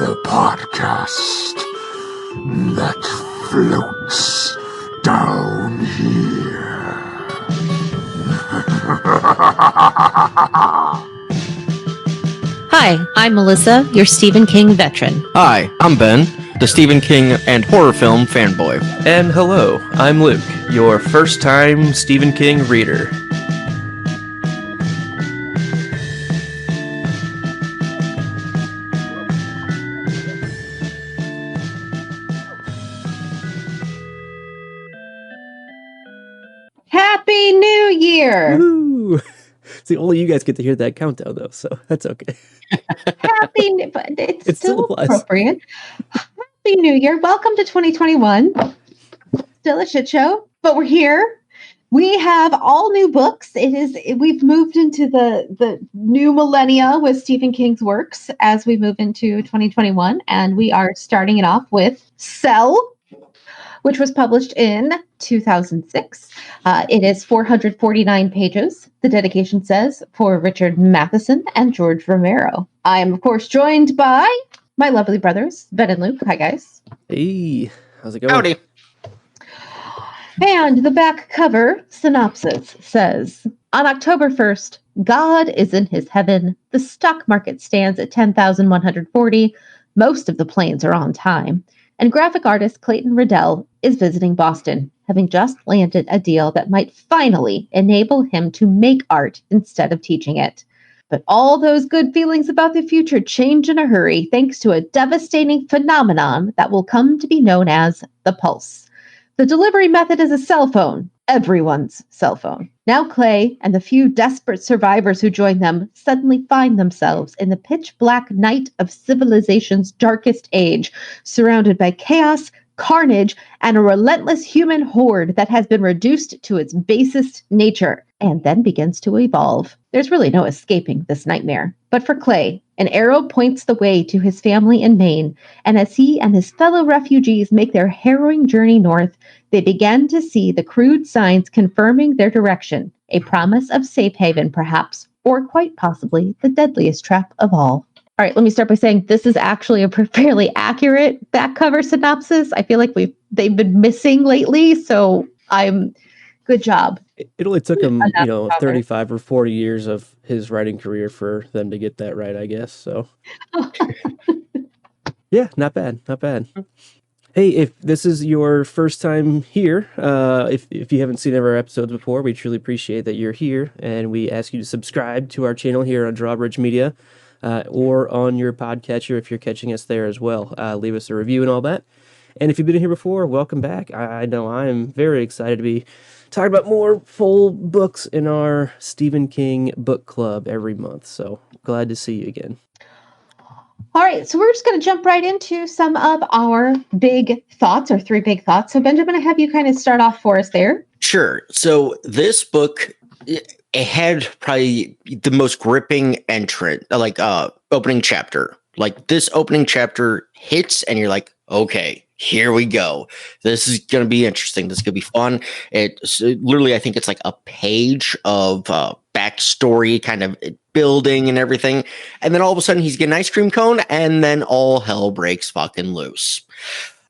the podcast that floats down here. Hi, I'm Melissa, your Stephen King veteran. Hi, I'm Ben, the Stephen King and horror film fanboy. And hello, I'm Luke, your first-time Stephen King reader. Happy New Year! Woo! See, only you guys get to hear that countdown, though, so that's okay. But it's It still still applies. appropriate. Happy New Year! Welcome to 2021. Still a shit show, but we're here. We have all new books. We've moved into the new millennia with Stephen King's works as we move into 2021, and we are starting it off with Cell, which was published in 2006. It is 449 pages. The dedication says, for Richard Matheson and George Romero. I am, of course, joined by my lovely brothers, Ben and Luke. Hi, guys. Hey, how's it going? Howdy. And the back cover synopsis says, on October 1st, God is in his heaven. The stock market stands at 10,140. Most of the planes are on time. And graphic artist Clayton Riddell is visiting Boston, having just landed a deal that might finally enable him to make art instead of teaching it. But all those good feelings about the future change in a hurry thanks to a devastating phenomenon that will come to be known as the pulse. The delivery method is a cell phone, everyone's cell phone. Now Clay and the few desperate survivors who join them suddenly find themselves in the pitch black night of civilization's darkest age, surrounded by chaos, carnage, and a relentless human horde that has been reduced to its basest nature and then begins to evolve. There's really no escaping this nightmare. But for Clay, an arrow points the way to his family in Maine, and as he and his fellow refugees make their harrowing journey north, they begin to see the crude signs confirming their direction, a promise of safe haven perhaps, or quite possibly the deadliest trap of all. All right, let me start by saying this is actually a fairly accurate back cover synopsis. I feel like they've been missing lately, so good job. It only took him, 35 or 40 years of his writing career for them to get that right, I guess. So, yeah, not bad, not bad. Hey, if this is your first time here, if you haven't seen any of our episodes before, we truly appreciate that you're here, and we ask you to subscribe to our channel here on Drawbridge Media, or on your podcatcher if you're catching us there as well. Leave us a review and all that. And if you've been here before, welcome back. I know I am very excited to be talking about more full books in our Stephen King book club every month. So glad to see you again. All right, so we're just going to jump right into some of our big thoughts, or three big thoughts. So Benjamin, I have you kind of start off for us there. Sure. So this book, it had probably the most gripping opening chapter. Like this opening chapter hits and you're like, okay, here we go. This is going to be interesting. This is going to be fun. It's literally, I think it's like a page of backstory kind of building and everything. And then all of a sudden he's getting an ice cream cone and then all hell breaks fucking loose.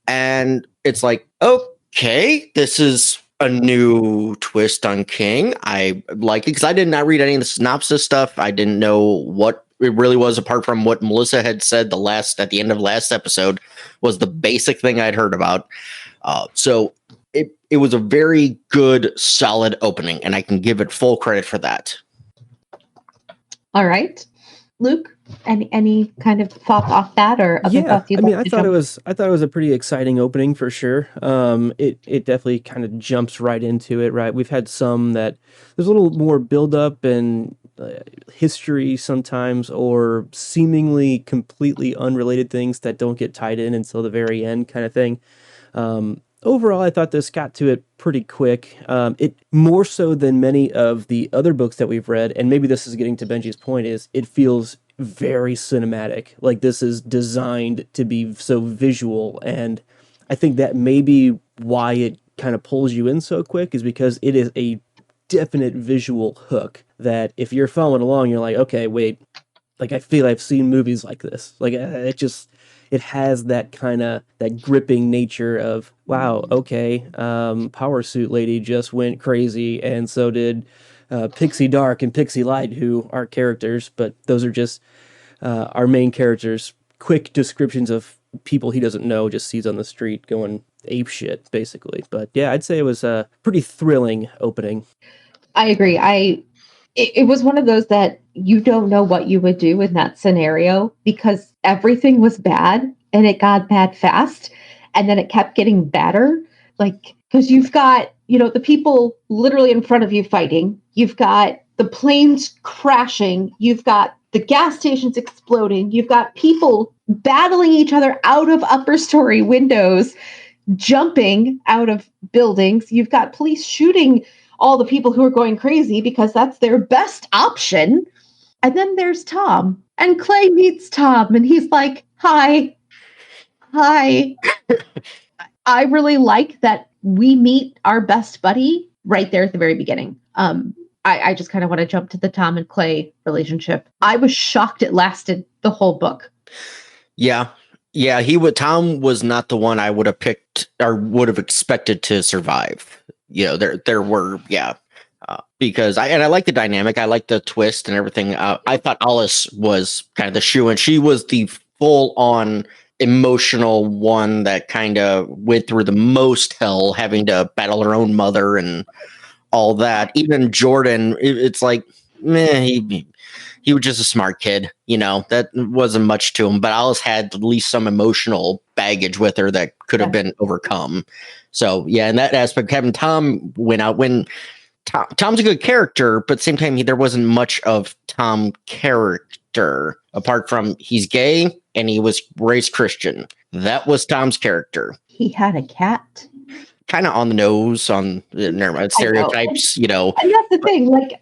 And it's like, okay, this is a new twist on King. I like it because I did not read any of the synopsis stuff. I didn't know what it really was, apart from what Melissa had said at the end of last episode was the basic thing I'd heard about. So it was a very good, solid opening, and I can give it full credit for that. All right, Luke, any kind of thoughts off that, or other thoughts you'd I thought it was a pretty exciting opening for sure. It definitely kind of jumps right into it. Right, we've had some that there's a little more build up and history sometimes, or seemingly completely unrelated things that don't get tied in until the very end, kind of thing. Overall, I thought this got to it pretty quick. It more so than many of the other books that we've read, and maybe this is getting to Benji's point, is it feels very cinematic. Like this is designed to be so visual, and I think that may be why it kind of pulls you in so quick, is because it is a definite visual hook that if you're following along, you're like, okay, wait, like I feel I've seen movies like this. Like it has that kind of that gripping nature of wow, okay, Power Suit Lady just went crazy, and so did Pixie Dark and Pixie Light, who are characters, but those are just our main characters. Quick descriptions of people he doesn't know, just sees on the street going ape shit, basically. But yeah, I'd say it was a pretty thrilling opening. I agree. It was one of those that you don't know what you would do in that scenario because everything was bad and it got bad fast and then it kept getting badder. Like, because you've got, the people literally in front of you fighting. You've got the planes crashing. You've got the gas stations exploding. You've got people battling each other out of upper story windows, jumping out of buildings. You've got police shooting all the people who are going crazy because that's their best option. And then there's Tom, and Clay meets Tom, and he's like, hi. I really like that we meet our best buddy right there at the very beginning. I just kind of want to jump to the Tom and Clay relationship. I was shocked it lasted the whole book. Yeah. Tom was not the one I would have picked or would have expected to survive. There were, because I like the dynamic. I like the twist and everything. I thought Alice was kind of the shoe, and she was the full on emotional one that kind of went through the most hell, having to battle her own mother and all that. Even Jordan, it's like, meh, he was just a smart kid, that wasn't much to him, but Alice had at least some emotional baggage with her that could have been overcome. So yeah, in that aspect, having Tom went out when Tom's a good character, but at the same time, there wasn't much of Tom character apart from he's gay and he was raised Christian. That was Tom's character. He had a cat. Kind of on the nose on stereotypes, And that's the thing, like,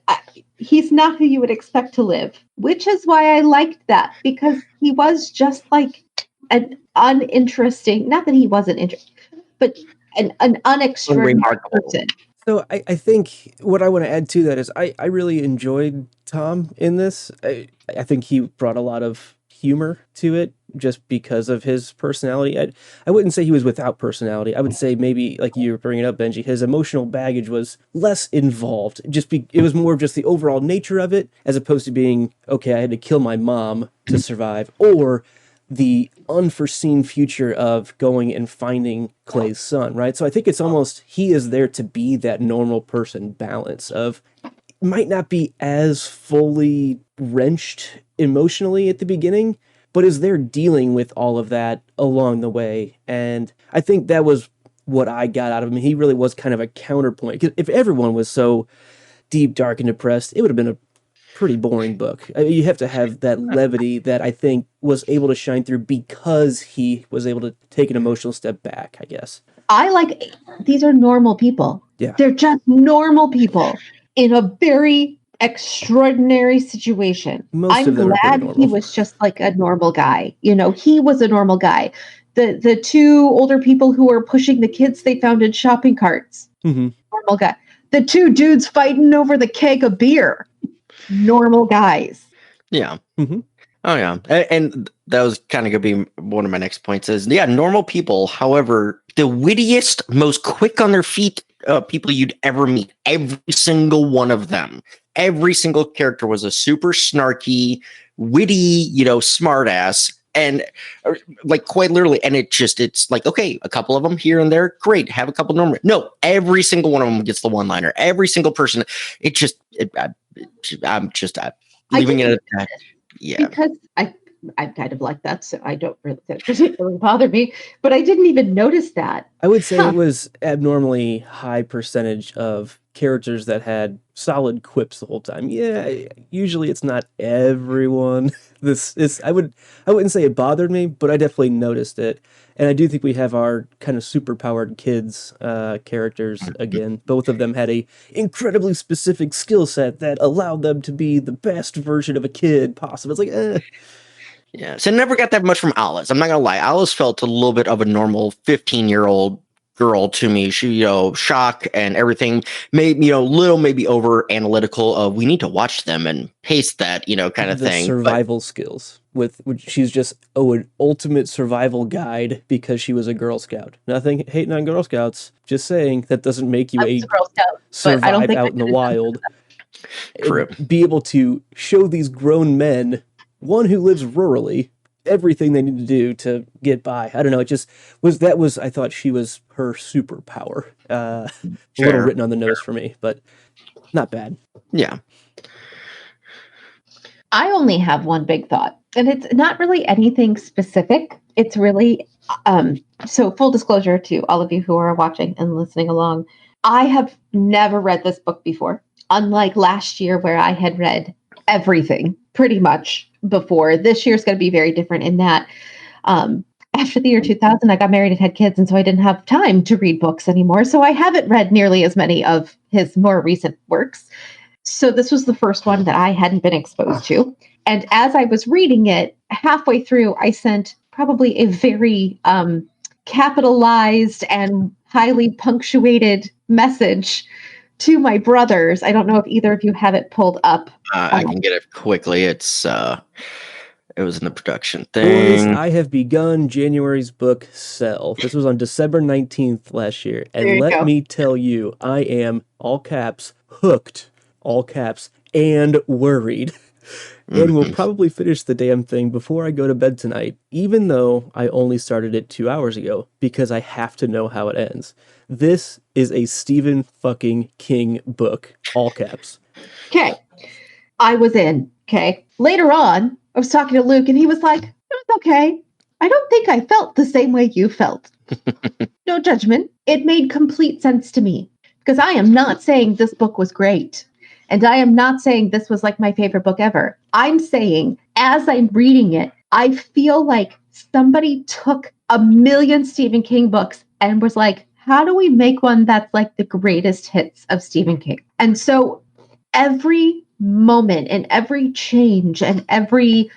he's not who you would expect to live, which is why I liked that, because he was just like an uninteresting, not that he wasn't interesting, but an unextraordinary person. So I think what I want to add to that is I really enjoyed Tom in this. I think he brought a lot of humor to it just because of his personality. I wouldn't say he was without personality. I would say maybe, like you were bringing up, Benji, his emotional baggage was less involved. It was more of just the overall nature of it, as opposed to being, okay, I had to kill my mom to survive, or the unforeseen future of going and finding Clay's son, right? So I think it's almost, he is there to be that normal person balance of, might not be as fully wrenched emotionally at the beginning, but is there dealing with all of that along the way. And I think that was what I got out of him. He really was kind of a counterpoint. 'Cause if everyone was so deep, dark, and depressed, it would have been a pretty boring book. I mean, you have to have that levity that I think was able to shine through because he was able to take an emotional step back, I guess. These are normal people. Yeah. They're just normal people in a very extraordinary situation. I'm glad he was just like a normal guy. He was a normal guy. The two older people who were pushing the kids they found in shopping carts. Mm-hmm. Normal guy. The two dudes fighting over the keg of beer. Normal guys. Yeah. Mm-hmm. Oh yeah. And that was kind of going to be one of my next points is, normal people. However, the wittiest, most quick on their feet people you'd ever meet, every single one of them, every single character was a super snarky, witty, smart ass. And like quite literally, and it's like, okay, a couple of them here and there, great, have a couple normal. No, every single one of them gets the one-liner. Every single person, I'm just leaving it at that. Yeah, because I kind of like that, so I don't really, that doesn't really bother me. But I didn't even notice that. I would say it was abnormally high percentage of characters that had solid quips the whole time. Yeah, usually it's not everyone. I wouldn't say it bothered me, but I definitely noticed it. And I do think we have our kind of superpowered kids characters again. Both of them had a incredibly specific skill set that allowed them to be the best version of a kid possible. It's like, Yeah, so I never got that much from Alice. I'm not gonna lie. Alice felt a little bit of a normal 15-year-old girl to me. She, shock and everything, maybe, little maybe over analytical of we need to watch them and pace that, kind of The thing. survival skills with she's just an ultimate survival guide because she was a Girl Scout. Nothing hating on Girl Scouts, just saying that doesn't make you I was a Girl Scout, but I survive don't think I out in the did wild. True. And be able to show these grown men, one who lives rurally, everything they need to do to get by. I don't know. It just was. I thought she was her superpower. A little written on the nose for me, but not bad. Yeah. I only have one big thought, and it's not really anything specific. It's really, so full disclosure to all of you who are watching and listening along, I have never read this book before, unlike last year where I had read everything pretty much before. This year's going to be very different in that after the year 2000, I got married and had kids, and so I didn't have time to read books anymore. So I haven't read nearly as many of his more recent works. So this was the first one that I hadn't been exposed to. And as I was reading it, halfway through, I sent probably a very capitalized and highly punctuated message to my brothers. I don't know if either of you have it pulled up. I can get it quickly. It was in the production Boys, thing. I have begun January's book Sell. This was on December 19th last year. There And you let go. me tell you, I am, all caps, hooked, all caps, and worried. And we'll probably finish the damn thing before I go to bed tonight, even though I only started it 2 hours ago, because I have to know how it ends. This is a Stephen fucking King book, all caps. Okay. I was in. Okay. Later on, I was talking to Luke and he was like, it was okay. I don't think I felt the same way you felt. No judgment. It made complete sense to me because I am not saying this book was great. And I am not saying this was like my favorite book ever. I'm saying as I'm reading it, I feel like somebody took a million Stephen King books and was like, how do we make one that's like the greatest hits of Stephen King? And so every moment and every change and every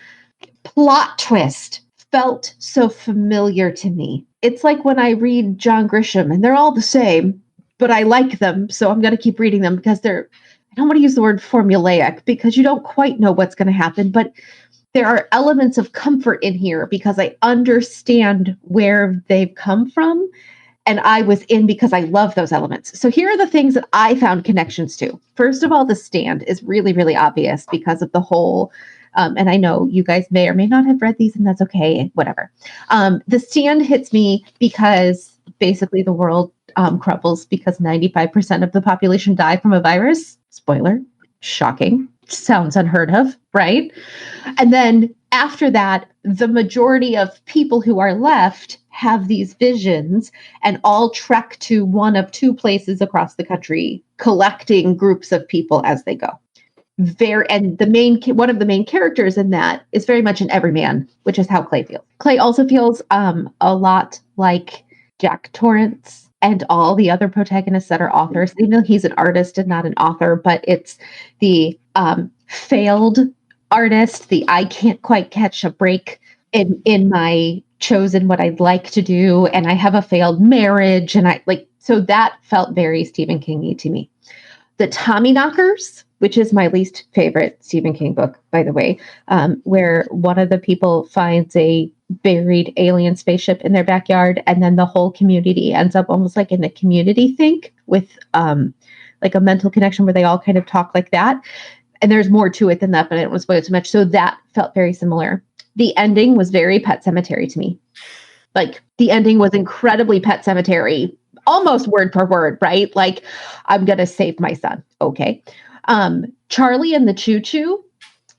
plot twist felt so familiar to me. It's like when I read John Grisham and they're all the same, but I like them. So I'm going to keep reading them because I don't want to use the word formulaic because you don't quite know what's going to happen, but there are elements of comfort in here because I understand where they've come from. And I was in because I love those elements. So here are the things that I found connections to. First of all, The Stand is really, really obvious because of the whole, and I know you guys may or may not have read these and that's okay, whatever. The Stand hits me because basically the world crumbles because 95% of the population die from a virus. Spoiler, shocking. Sounds unheard of, right? And then after that, the majority of people who are left have these visions and all trek to one of two places across the country, collecting groups of people as they go. And one of the main characters in that is very much an everyman, which is how Clay feels. Clay also feels a lot like Jack Torrance and all the other protagonists that are authors, even though he's an artist and not an author, but it's the failed artist, the I can't quite catch a break in my chosen what I'd like to do, and I have a failed marriage, and so that felt very Stephen King-y to me. The Tommyknockers, which is my least favorite Stephen King book, by the way, where one of the people finds a buried alien spaceship in their backyard, and then the whole community ends up almost like in a community think with like a mental connection where they all kind of talk like that. And there's more to it than that, but I don't want to spoil too much. So that felt very similar. The ending was very Pet Sematary to me. Like the ending was incredibly Pet Sematary, almost word for word, right? Like, I'm going to save my son. Okay. Charlie and the Choo Choo.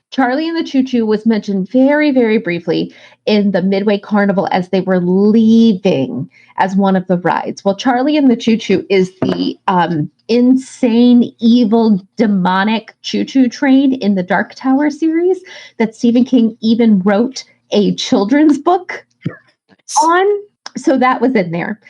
Charlie and the Choo Choo was mentioned very, very briefly in the Midway Carnival as they were leaving as one of the rides. Well, Charlie and the Choo Choo is the insane, evil, demonic choo-choo train in the Dark Tower series that Stephen King even wrote a children's book on. So that was in there.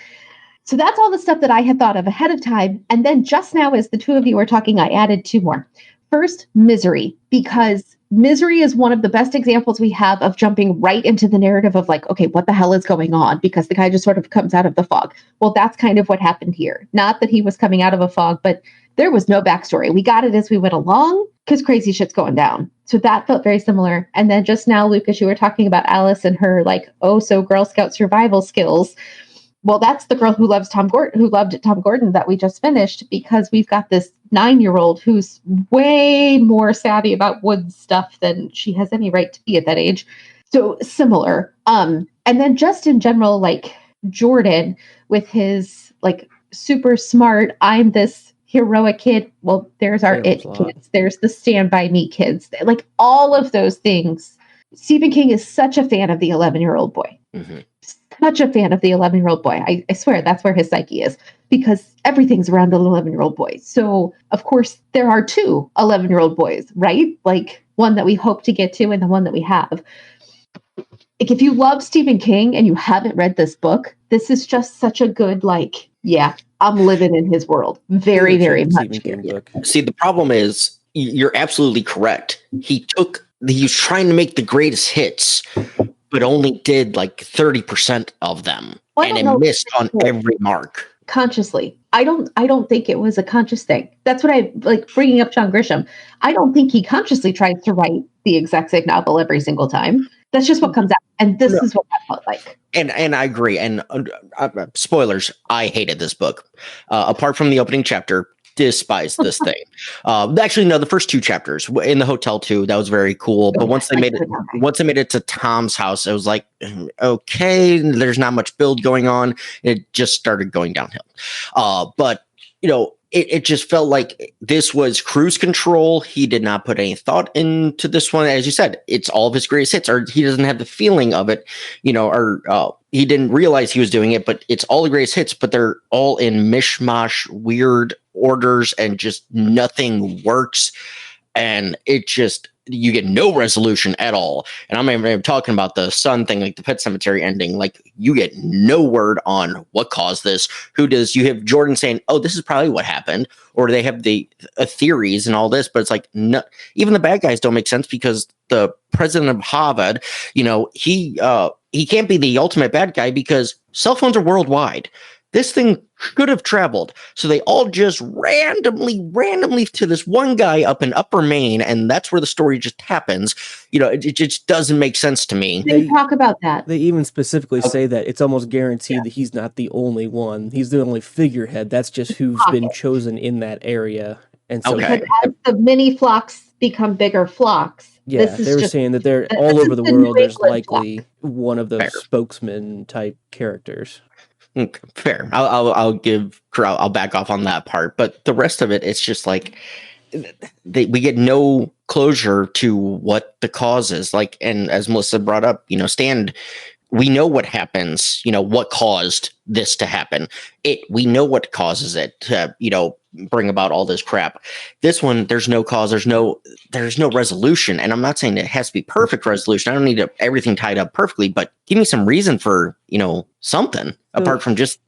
So that's all the stuff that I had thought of ahead of time. And then just now, as the two of you were talking, I added two more. First, Misery, because Misery is one of the best examples we have of jumping right into the narrative of like, okay, what the hell is going on? Because the guy just sort of comes out of the fog. Well, that's kind of what happened here. Not that he was coming out of a fog, but there was no backstory. We got it as we went along because crazy shit's going down. So that felt very similar. And then just now, Lucas, you were talking about Alice and her like, oh, so Girl Scout survival skills. Well, that's the girl who loves Tom Gordon, who loved Tom Gordon that we just finished, because we've got this 9-year-old who's way more savvy about wood stuff than she has any right to be at that age. So similar. And then just in general, like Jordan with his like super smart, I'm this heroic kid. Well, there's our There was it a lot. kids. There's the Stand By Me kids. Like all of those things. Stephen King is such a fan of the 11-year-old boy. Mm-hmm. Such a fan of the 11-year-old boy. I swear that's where his psyche is, because everything's around the 11-year-old boy. So, of course, there are 2 11-year-old boys, right? Like one that we hope to get to and the one that we have. Like, if you love Stephen King and you haven't read this book, this is just such a good, like, yeah, I'm living in his world. Very, Favorite very much. Stephen King book. See, the problem is you're absolutely correct. He was trying to make the greatest hits, but only did like 30% of them, Well, I and don't it know missed if on it's every mark. consciously. I don't think it was a conscious thing. That's what I like bringing up John Grisham. I don't think he consciously tries to write the exact same novel every single time. That's just what comes out. And this No. is what that felt like. And I agree. And spoilers, I hated this book. Apart from the opening chapter, despised this thing. Actually, no, the first 2 chapters in the hotel too. That was very cool. But once they made it to Tom's house, it was like, okay, there's not much build going on. It just started going downhill. But you know, it just felt like this was cruise control. He did not put any thought into this one. As you said, it's all of his greatest hits, or he doesn't have the feeling of it, you know, or he didn't realize he was doing it, but it's all the greatest hits, but they're all in mishmash, weird orders, and just nothing works. And it just, you get no resolution at all. And I'm even talking about the son thing, like the Pet Cemetery ending. Like, you get no word on what caused this. Who does? You have Jordan saying, "Oh, this is probably what happened," or they have the theories and all this. But it's like, no, even the bad guys don't make sense, because the president of Harvard, you know, he can't be the ultimate bad guy because cell phones are worldwide. This thing should have traveled. So they all just randomly to this one guy up in Upper Maine, and that's where the story just happens. You know, it just doesn't make sense to me. They talk about that. They even specifically say that it's almost guaranteed that he's not the only one. He's the only figurehead. That's just who's been chosen in that area. And so Okay. Because as the mini flocks become bigger flocks, yeah, this is they were just saying that they're this all is over the the world. New There's England likely one of those Fair. spokesman type characters. Okay, fair. I'll back off on that part, but the rest of it, it's just like we get no closure to what the cause is. Like, and as Melissa brought up, you know, Stan, we know what happens. You know, what caused this to happen. We know what causes it to, you know, bring about all this crap. This one, there's no cause. There's no resolution. And I'm not saying it has to be perfect resolution. I don't need everything tied up perfectly, but give me some reason for, you know, something apart from just.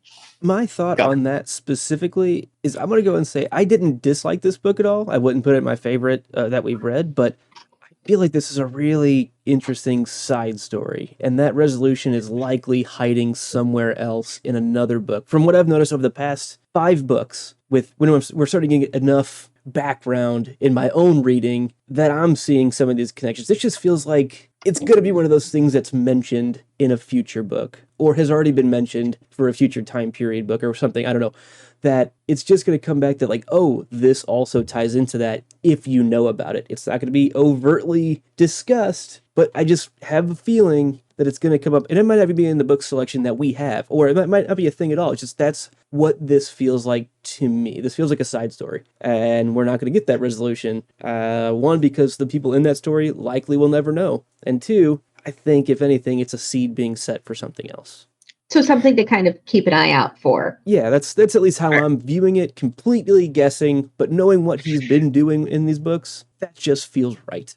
My thought on that specifically is, I'm going to go and say I didn't dislike this book at all. I wouldn't put it in my favorite that we've read, but I feel like this is a really interesting side story, and that resolution is likely hiding somewhere else in another book. From what I've noticed over the past 5 books, when we're starting to get enough background in my own reading that I'm seeing some of these connections. This just feels like it's going to be one of those things that's mentioned in a future book, or has already been mentioned for a future time period book or something. I don't know. That it's just going to come back to like, oh, this also ties into that if you know about it. It's not going to be overtly discussed, but I just have a feeling that it's going to come up, and it might not even be in the book selection that we have, or it might not be a thing at all. It's just that's what this feels like to me. This feels like a side story, and we're not going to get that resolution. One, because the people in that story likely will never know, and 2, I think if anything, it's a seed being set for something else. so something to kind of keep an eye out for. Yeah, that's at least how I'm viewing it. Completely guessing, but knowing what he's been doing in these books, that just feels right.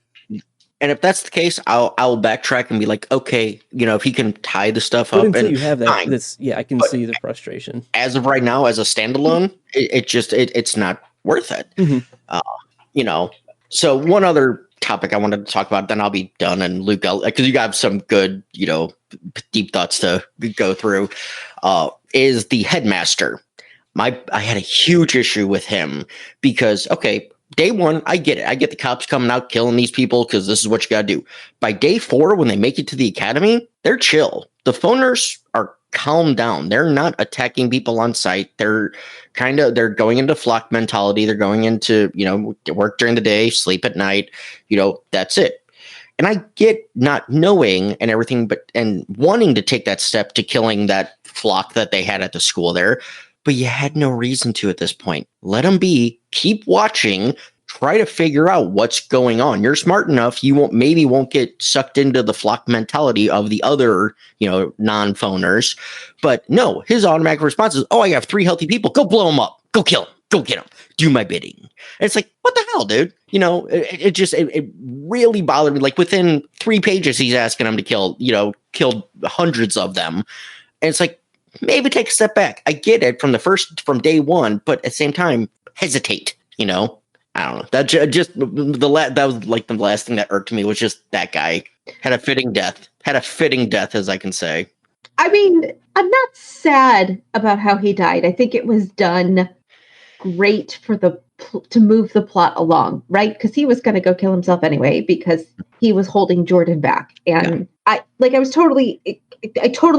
And if that's the case, I'll backtrack and be like, okay, you know, if he can tie the stuff But up, until and you have that, fine. I can But see the frustration. As of right now, as a standalone, it's not worth it. Mhm. You know, So one other topic I wanted to talk about, then I'll be done. And Luke, because you got some good, deep thoughts to go through, is the headmaster. I had a huge issue with him because, okay, day one, I get it. I get the cops coming out killing these people because this is what you got to do. By day 4, when they make it to the academy, they're chill. The phoners are calmed down. They're not attacking people on sight. They're going into flock mentality. They're going into, work during the day, sleep at night. That's it. And I get not knowing and everything, and wanting to take that step to killing that flock that they had at the school there. But you had no reason to at this point. Let them be. Keep watching. Try to figure out what's going on. You're smart enough. You won't get sucked into the flock mentality of the other, non-phoners. But no, his automatic response is, "Oh, I have 3 healthy people. Go blow them up. Go kill them. Go get them. Do my bidding." And it's like, what the hell, dude? It really bothered me. Like within 3 pages, he's asking them to kill hundreds of them. And it's like, maybe take a step back. I get it from day 1, but at the same time, hesitate. I don't know. That was like the last thing that irked me was just that guy had a fitting death. As I can say. I mean, I'm not sad about how he died. I think it was done great to move the plot along, right? Because he was going to go kill himself anyway because he was holding Jordan back, and I totally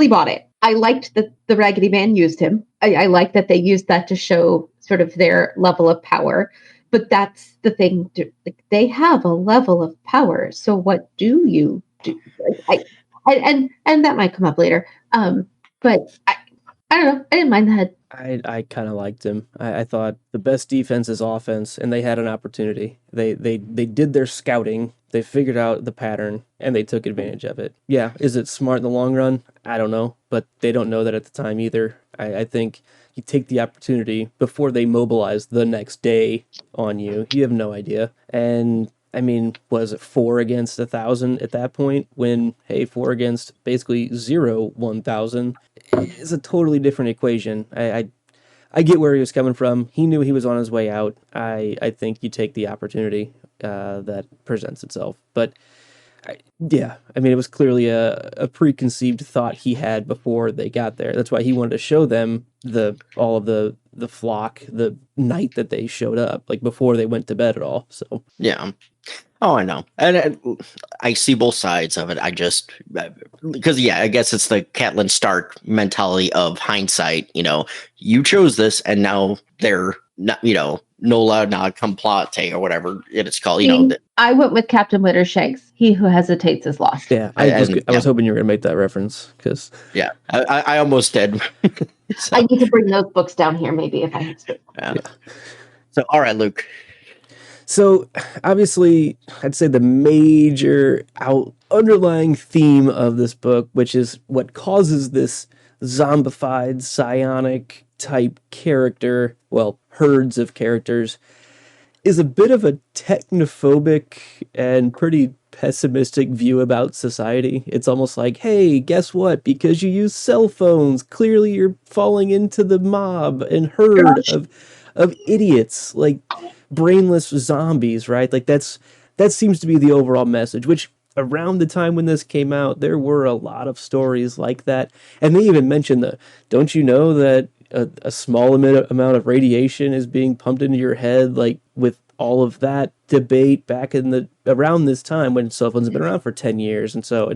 bought it. I liked that the Raggedy Man used him. I like that they used that to show sort of their level of power. But that's the thing. They have a level of power. So what do you do? And that might come up later. But I don't know. I didn't mind that. I kind of liked him. I thought the best defense is offense, and they had an opportunity. They did their scouting. They figured out the pattern, and they took advantage of it. Yeah, is it smart in the long run? I don't know, but they don't know that at the time either. I think you take the opportunity before they mobilize the next day on you. You have no idea. And I mean, was it 4 against 1,000 at that point? When, hey, 4 against basically 1,000 is a totally different equation. I get where he was coming from. He knew he was on his way out. I think you take the opportunity that presents itself. But it was clearly a preconceived thought he had before they got there. That's why he wanted to show them all of the flock the night that they showed up, like before they went to bed at all. So yeah. Oh, I know. And I see both sides of it. I just, because I guess it's the Catelyn Stark mentality of hindsight. You chose this, and now they're not, Nola non complate or whatever it's called. I went with Captain Wittershanks. He who hesitates is lost. Yeah, I was hoping you were going to make that reference because I almost did. So. I need to bring those books down here, maybe if I have to. Yeah. So, all right, Luke. So, obviously, I'd say the major underlying theme of this book, which is what causes this zombified, psionic type character, herds of characters, is a bit of a technophobic and pretty pessimistic view about society. It's almost like, hey, guess what? Because you use cell phones, clearly you're falling into the mob and herd of idiots, like brainless zombies, right? Like that seems to be the overall message, which around the time when this came out, there were a lot of stories like that. And they even mentioned don't you know that a small amount of radiation is being pumped into your head, like with all of that debate back in around this time when cell phones have been around for 10 years and so,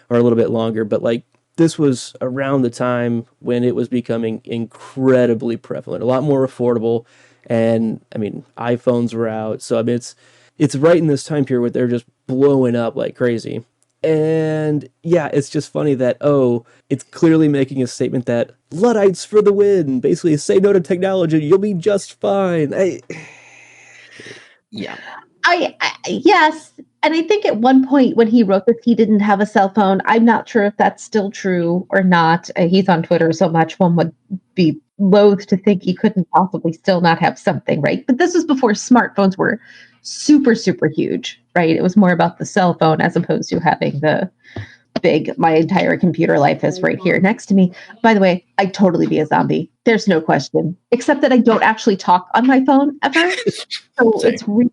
or a little bit longer, but like this was around the time when it was becoming incredibly prevalent, a lot more affordable. And I mean, iPhones were out. So I mean, it's right in this time period where they're just blowing up like crazy. And yeah, it's just funny that, it's clearly making a statement that Luddites for the win, basically say no to technology, you'll be just fine. Yes. And I think at one point when he wrote this, he didn't have a cell phone. I'm not sure if that's still true or not. He's on Twitter so much, one would be loath to think he couldn't possibly still not have something, right? But this was before smartphones were super, super huge, right? It was more about the cell phone as opposed to having the big, my entire computer life is right here next to me. By the way, I'd totally be a zombie. There's no question, except that I don't actually talk on my phone ever. So it's really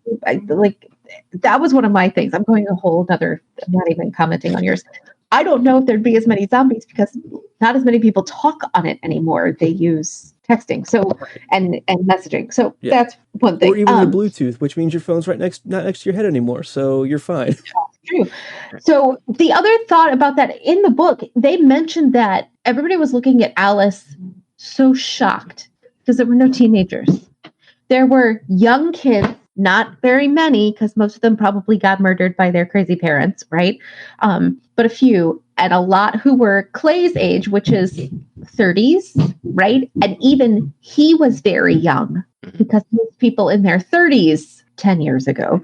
that was one of my things. I'm going a whole other, I'm not even commenting on yours. I don't know if there'd be as many zombies because not as many people talk on it anymore. They use texting, so and messaging. So that's one thing. Or even the Bluetooth, which means your phone's not next to your head anymore, so you're fine. True. So the other thought about that in the book, they mentioned that everybody was looking at Alice so shocked because there were no teenagers. There were young kids, not very many, because most of them probably got murdered by their crazy parents, right? But a few, and a lot who were Clay's age, which is 30s, right? And even he was very young because most people in their 30s 10 years ago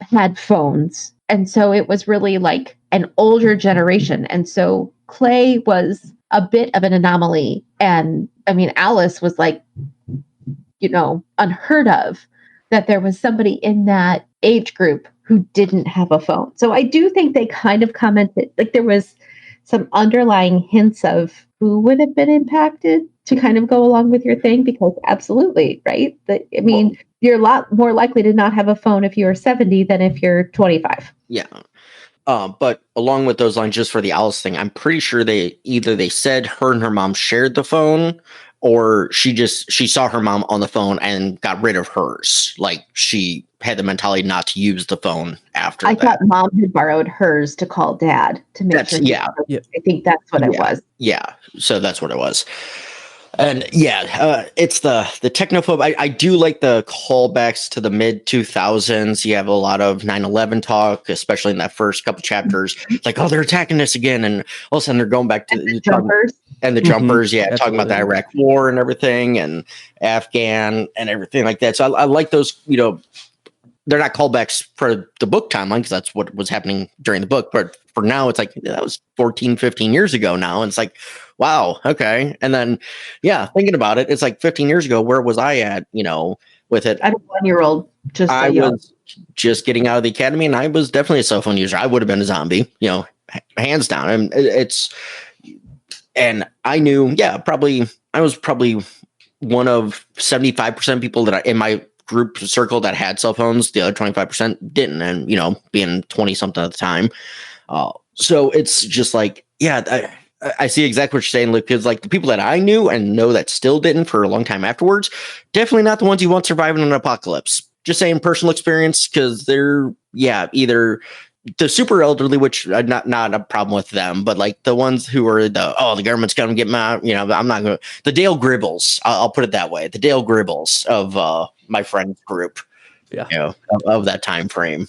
had phones. And so it was really like an older generation. And so Clay was a bit of an anomaly. And I mean, Alice was like, unheard of that there was somebody in that age group who didn't have a phone. So I do think they kind of commented, like there was some underlying hints of who would have been impacted to kind of go along with your thing, because absolutely, right? You're a lot more likely to not have a phone if you're 70 than if you're 25. Yeah. But along with those lines, just for the Alice thing, I'm pretty sure they said her and her mom shared the phone, or she saw her mom on the phone and got rid of hers. Like she had the mentality not to use the phone after that. I thought mom had borrowed hers to call dad to make sure. Yeah. I think that's what it was. Yeah. So that's what it was. And it's the technophobe. I do like the callbacks to the mid 2000s. You have a lot of 9/11 talk, especially in that first couple chapters. It's like, oh, they're attacking us again, and all of a sudden they're going back to the jumpers. And the jumpers, talking about the Iraq War and everything, and Afghan and everything like that. So I like those. They're not callbacks for the book timeline because that's what was happening during the book. But for now, it's like that was 14, 15 years ago now. And it's like, wow, okay. And then, thinking about it, it's like 15 years ago. Where was I at, with it? I had a 1-year-old. I was just getting out of the academy, and I was definitely a cell phone user. I would have been a zombie, hands down. And I knew, I was probably one of 75% of people that in my group circle that had cell phones. The other 25% didn't, and being 20 something at the time. So it's just like, I see exactly what you're saying, Luke. Because like the people that I knew and know that still didn't for a long time afterwards, definitely not the ones you want surviving an apocalypse. Just saying personal experience, because they're either the super elderly, which not a problem with them, but like the ones who are the government's gonna get my, I'm not gonna, the Dale Gribbles, I'll put it that way, the Dale Gribbles of my friend group, of that time frame.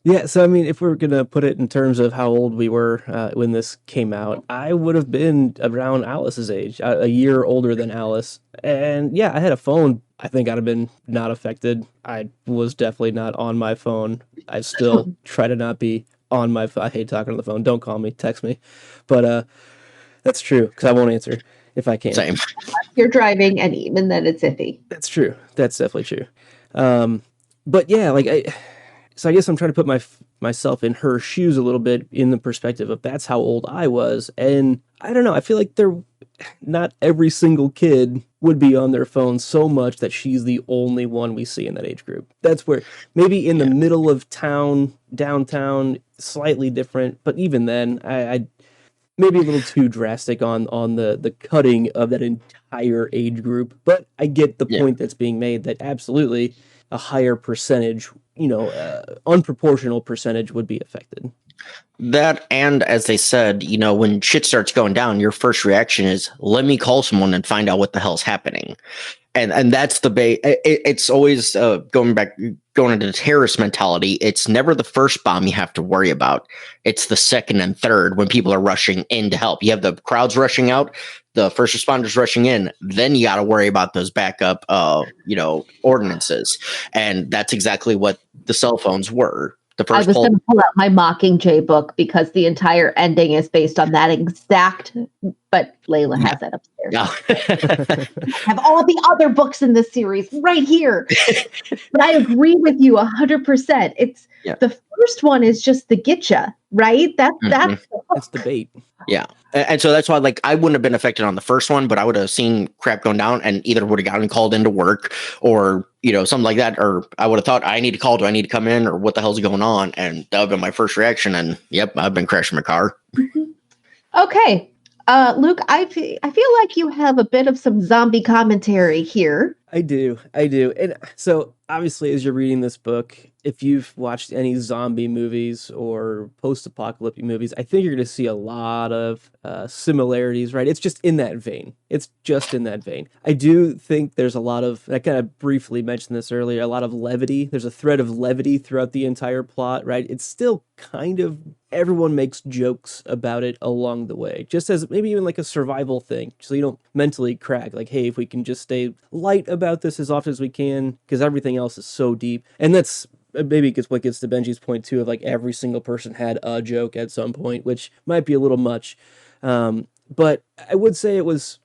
Yeah, so I mean, if we're gonna put it in terms of how old we were when this came out, I would have been around Alice's age, a year older than Alice, and I had a phone. I think I'd have been not affected. I was definitely not on my phone. I still try to not be on my phone. I hate talking on the phone. Don't call me, text me. But that's true, because I won't answer if I can. Same. You're driving, and even then it's iffy. That's true. That's definitely true. But so I guess I'm trying to put myself in her shoes a little bit, in the perspective of that's how old I was. And I don't know, I feel like not every single kid would be on their phone so much that she's the only one we see in that age group. That's where maybe in the middle of town, downtown, slightly different. But even then, I maybe a little too drastic on the cutting of that entire age group. But I get the point that's being made, that absolutely a higher percentage, unproportional percentage would be affected. That, and as they said, when shit starts going down, your first reaction is, let me call someone and find out what the hell's happening. And that's the it's always going into the terrorist mentality. It's never the first bomb you have to worry about. It's the second and third, when people are rushing in to help. You have the crowds rushing out, the first responders rushing in, then you got to worry about those backup, ordinances. And that's exactly what the cell phones were. I was going to pull out my Mockingjay book because the entire ending is based on that exact, but Layla has that upstairs. here. No. I have all the other books in this series right here. But I agree with you 100%. It's Yeah. the first one is just the getcha, right? That's the hook. It's debate. Yeah. And so that's why, like, I wouldn't have been affected on the first one, but I would have seen crap going down and either would have gotten called into work or, you know, something like that. Or I would have thought, I need to call. Do I need to come in? Or what the hell's going on? And that would have been my first reaction. And yep, I've been crashing my car. Okay. Luke, I feel like you have a bit of some zombie commentary here. I do. And so obviously as you're reading this book, if you've watched any zombie movies or post-apocalyptic movies, I think you're going to see a lot of similarities, right? It's just in that vein. I do think there's a lot of, I kind of briefly mentioned this earlier, a lot of levity. There's a thread of levity throughout the entire plot, right? It's still kind of, everyone makes jokes about it along the way, just as maybe even like a survival thing, so you don't mentally crack, like, hey, if we can just stay light about this as often as we can, because everything else is so deep. And that's maybe what gets to Benji's point too, of like every single person had a joke at some point, which might be a little much. But I would say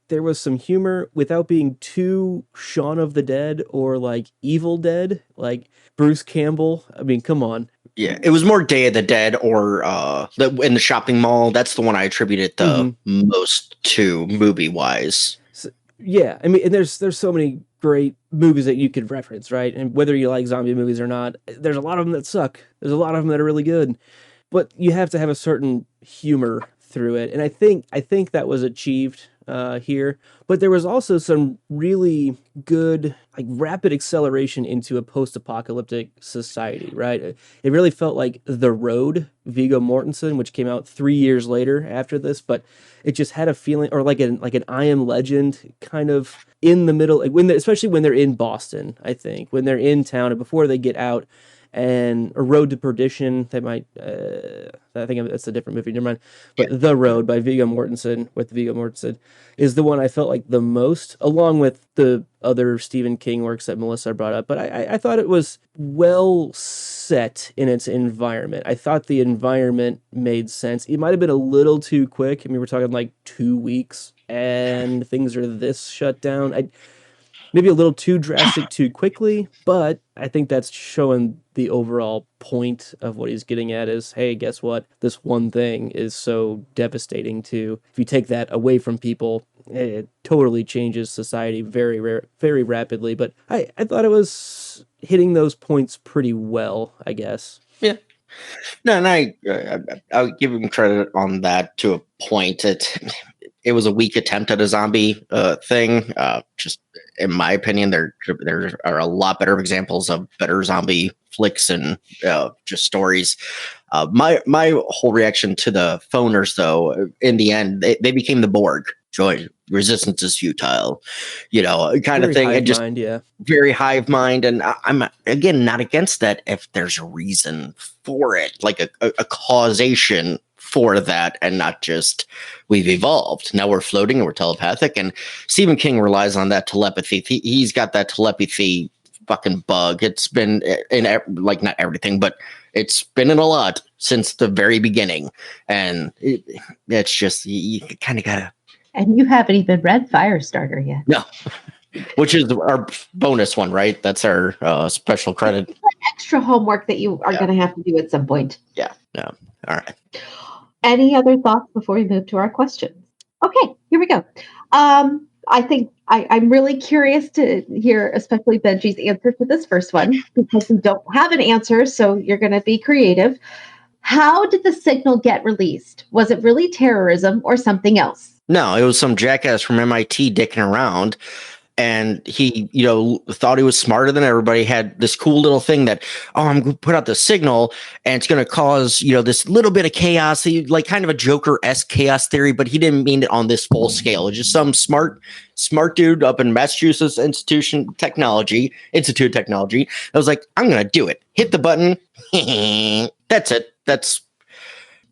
there was some humor without being too Shaun of the Dead or like Evil Dead, like Bruce Campbell. I mean, come on. Yeah, it was more Day of the Dead or in the shopping mall. That's the one I attributed the most to movie-wise. So, yeah, I mean, and there's so many great movies that you could reference, right? And whether you like zombie movies or not, there's a lot of them that suck. There's a lot of them that are really good. But you have to have a certain humor through it. And I think that was achieved here. But there was also some really good, like, rapid acceleration into a post-apocalyptic society, right? It really felt like The Road, Viggo Mortensen, which came out 3 years later after this, but it just had a feeling, or like an I Am Legend kind of in the middle, like especially when they're in Boston, I think, when they're in town and before they get out. And A Road to Perdition, they might, I think that's a different movie, never mind. But yeah. The Road by Viggo Mortensen, is the one I felt like the most, along with the other Stephen King works that Melissa brought up. But I thought it was well set in its environment. I thought the environment made sense. It might have been a little too quick. I mean, we're talking like 2 weeks and things are this shut down. Maybe a little too drastic too quickly, but I think that's showing the overall point of what he's getting at is, hey, guess what? This one thing is so devastating to, if you take that away from people, it totally changes society very rapidly. But I thought it was hitting those points pretty well, I guess. Yeah. No, and I'll give him credit on that to a point. It was a weak attempt at a zombie thing. Just in my opinion, there are a lot better examples of better zombie flicks and just stories. My whole reaction to the phoners, though, in the end, they became the Borg. Joy, resistance is futile, kind of thing. And just very hive mind. And I'm again not against that if there's a reason for it, like a causation for that, and not just we've evolved. Now we're floating and we're telepathic. And Stephen King relies on that telepathy. He's got that telepathy fucking bug. It's been in like not everything, but it's been in a lot since the very beginning. And it's just you kind of gotta. And you haven't even read Firestarter yet. No, which is our bonus one, right? That's our special credit. Extra homework that you are going to have to do at some point. Yeah. No. All right. Any other thoughts before we move to our questions? Okay, here we go. I think I'm really curious to hear, especially Benji's answer to this first one, because we don't have an answer, so you're going to be creative. How did the signal get released? Was it really terrorism or something else? No, it was some jackass from MIT dicking around. And he, thought he was smarter than everybody, had this cool little thing that, I'm going to put out the signal and it's going to cause, this little bit of chaos, like kind of a Joker-esque chaos theory, but he didn't mean it on this full scale. It's just some smart dude up in Massachusetts Institute of Technology. I was like, I'm going to do it. Hit the button. That's it. That's.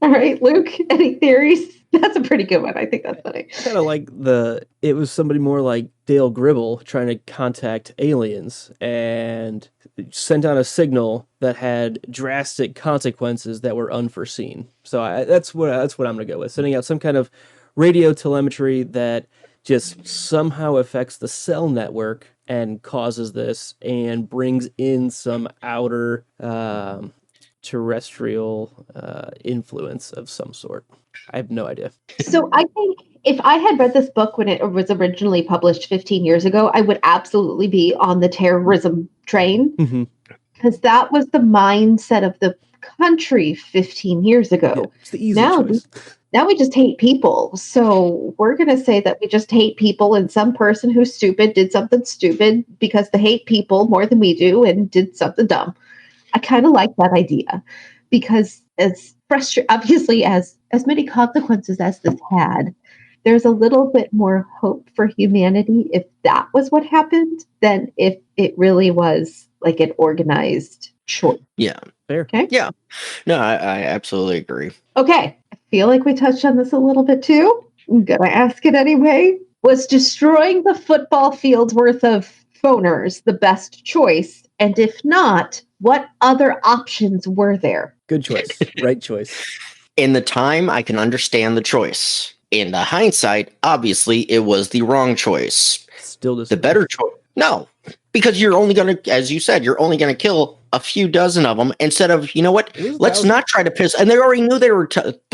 All right, Luke, any theories? That's a pretty good one. I think that's funny. Kind of like it was somebody more like Dale Gribble trying to contact aliens and sent out a signal that had drastic consequences that were unforeseen. So that's what I'm going to go with. Sending out some kind of radio telemetry that just somehow affects the cell network and causes this and brings in some outer terrestrial influence of some sort. I have no idea. So I think if I had read this book when it was originally published 15 years ago, I would absolutely be on the terrorism train, because that was the mindset of the country 15 years ago. Yeah, it's the easy choice. Now we just hate people. So we're going to say that we just hate people, and some person who's stupid did something stupid because they hate people more than we do and did something dumb. I kind of like that idea, because as obviously as many consequences as this had, there's a little bit more hope for humanity if that was what happened than if it really was like an organized choice. Yeah. Fair. Okay. Yeah. No, I absolutely agree. Okay. I feel like we touched on this a little bit too. I'm going to ask it anyway. Was destroying the football field's worth of phoners the best choice? And if not, what other options were there? Good choice. Right choice. In the time, I can understand the choice. In the hindsight, obviously, it was the wrong choice. Still The better choice. No, because you're only going to, as you said, you're only going to kill a few dozen of them instead of, you know what, let's not try to piss. And they already knew there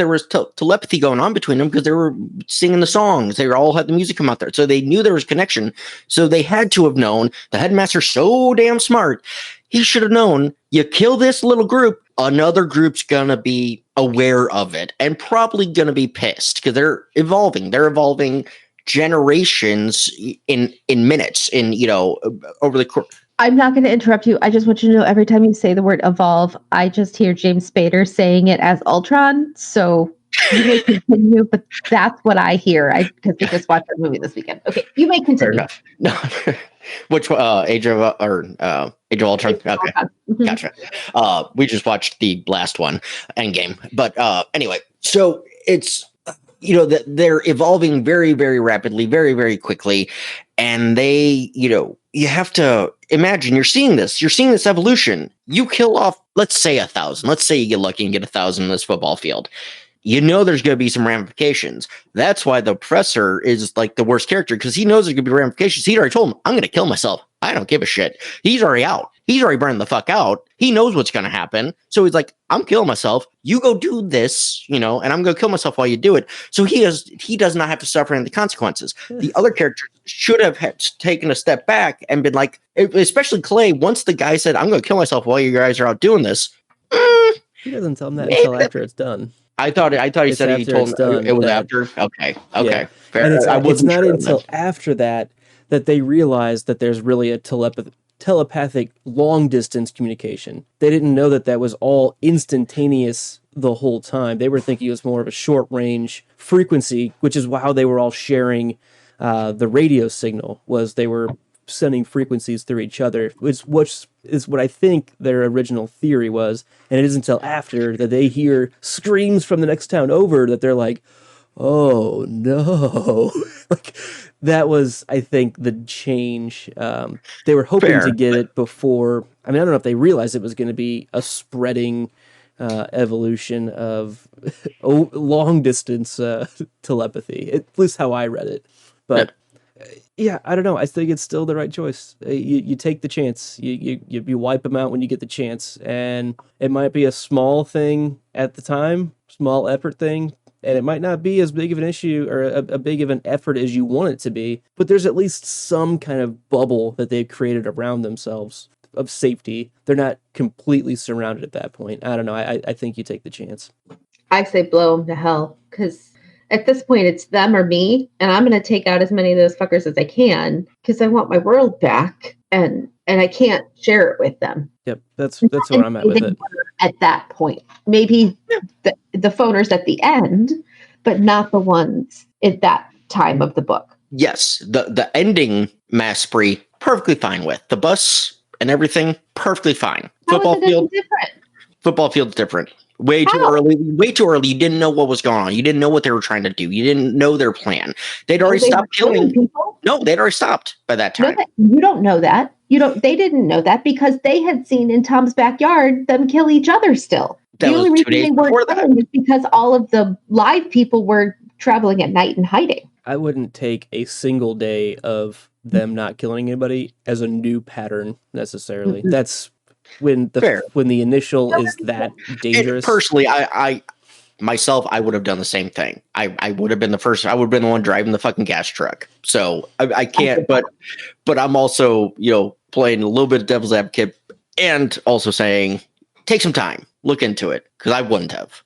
was telepathy going on between them because they were singing the songs. They all had the music come out there. So they knew there was connection. So they had to have known. The headmaster's so damn smart. He should have known, you kill this little group, another group's going to be aware of it and probably going to be pissed because they're evolving. They're evolving generations in minutes, over the course. I'm not going to interrupt you. I just want you to know, every time you say the word evolve, I just hear James Spader saying it as Ultron. So you may continue, but that's what I hear. Because we just watched that movie this weekend. Okay, you may continue. Fair enough. No, which Age of Ultron? Okay, gotcha. We just watched the last one, Endgame. But anyway, so it's that they're evolving very, very rapidly, very, very quickly, and they, you have to imagine you're seeing this evolution. You kill off, let's say 1,000. Let's say you get lucky and get 1,000 in this football field. There's going to be some ramifications. That's why the professor is like the worst character, because he knows there's going to be ramifications. He already told him, I'm going to kill myself. I don't give a shit. He's already out. He's already burned the fuck out. He knows what's going to happen. So he's like, I'm killing myself. You go do this, and I'm going to kill myself while you do it. So he does not have to suffer any of the consequences. The other characters should have taken a step back and been like, especially Clay, once the guy said, I'm going to kill myself while you guys are out doing this. He doesn't tell him that until after it's done. I thought he said he told him it was after. Okay. Yeah. Fair. And it's not sure until after that they realize that there's really a telepathic long distance communication. They didn't know that was all instantaneous the whole time. They were thinking it was more of a short range frequency, which is how they were all sharing the radio signal. Was they were sending frequencies through each other, which is what I think their original theory was. And it isn't until after that they hear screams from the next town over that they're like, oh no. Like, that was, I think, the change. They were hoping to get it before. I mean, I don't know if they realized it was going to be a spreading evolution of long distance telepathy. At least how I read it. But yeah, I don't know. I think it's still the right choice. You take the chance. You wipe them out when you get the chance, and it might be a small thing at the time, small effort thing, and it might not be as big of an issue or a big of an effort as you want it to be. But there's at least some kind of bubble that they've created around themselves of safety. They're not completely surrounded at that point. I don't know. I think you take the chance. I say blow them to hell, because at this point, it's them or me, and I'm going to take out as many of those fuckers as I can because I want my world back, and I can't share it with them. Yep, that's where I'm at with it. At that point, maybe the phoners at the end, but not the ones at that time of the book. Yes, the ending mass spree, perfectly fine with the bus and everything, perfectly fine. Football field different. Football field's different. Way too early. You didn't know what was going on. You didn't know what they were trying to do. You didn't know their plan. They'd already stopped killing people. No, they'd already stopped by that time. You don't know that. They didn't know that because they had seen in Tom's backyard them kill each other still. That the only was 2 reason days they weren't killing is because all of the live people were traveling at night and hiding. I wouldn't take a single day of them not killing anybody as a new pattern necessarily. Mhm. That's when Fair. the initial is that And dangerous. personally, I myself, I would have done the same thing. I would have been the first. I would have been the one driving the fucking gas truck. So I can't. But I'm also, playing a little bit of devil's advocate and also saying, take some time, look into it, because I wouldn't have.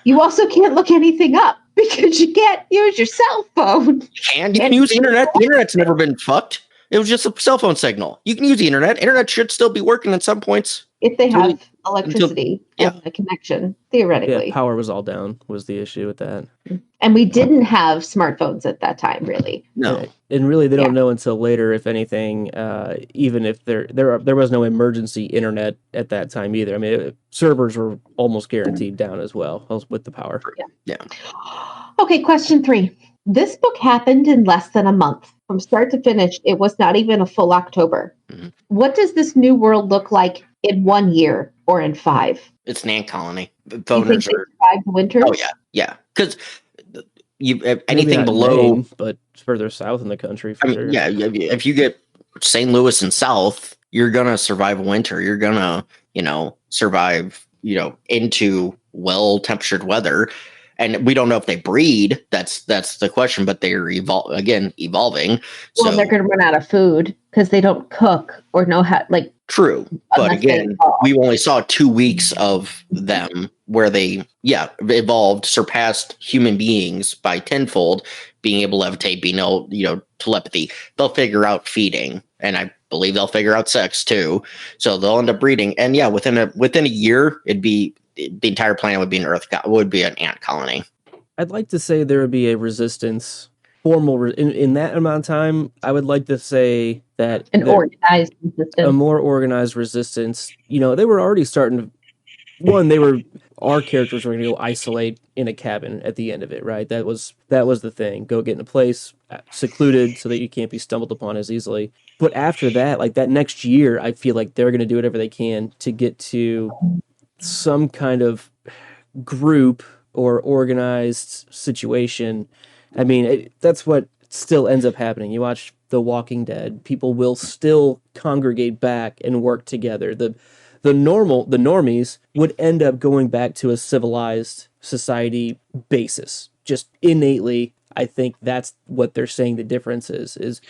You also can't look anything up because you can't use your cell phone. You can use the internet. The internet's never been fucked. It was just a cell phone signal. You can use the internet. Internet should still be working at some points. If they Until- have electricity yeah. and a connection, Yeah, theoretically. power was all down was the issue with that. And we didn't have smartphones at that time, really. No. And really, they Yeah. don't know until later, if anything. Even if there was no emergency internet at that time either. I mean, servers were almost guaranteed down as well with the power. Okay, question 3. This book happened in less than a month. From start to finish, it was not even a full October. Mhm. What does this new world look like in 1 year or in 5? It's an ant colony. Do you think Phoners they are. survived the winters? Oh yeah. Because Maybe anything not in below. Maine, but further south in the country, for I mean, sure. yeah. If you get St. Louis and south, you're gonna survive winter. You're gonna, survive, into well-temperatured weather. And we don't know if they breed. That's the question. But they're evolving. Well, So they're going to run out of food because they don't cook or know how, true. But unless they again, evolve. we only saw 2 weeks of them where they, evolved, surpassed human beings by tenfold, being able to levitate, being able, telepathy. They'll figure out feeding, and I believe they'll figure out sex too. So they'll end up breeding, and within a year, it'd be the entire planet would be an ant colony. I'd like to say there would be a resistance, in that amount of time. I would like to say that an organized a system. more organized resistance. They were already starting to. Our characters were going to go isolate in a cabin at the end of it, right? That was the thing. Go get in a place secluded so that you can't be stumbled upon as easily. But after that, like that next year, I feel like they're going to do whatever they can to get to some kind of group or organized situation. I mean, that's what still ends up happening. You watch The Walking Dead, people will still congregate back and work together. The normies would end up going back to a civilized society basis. Just innately, I think that's what they're saying the difference is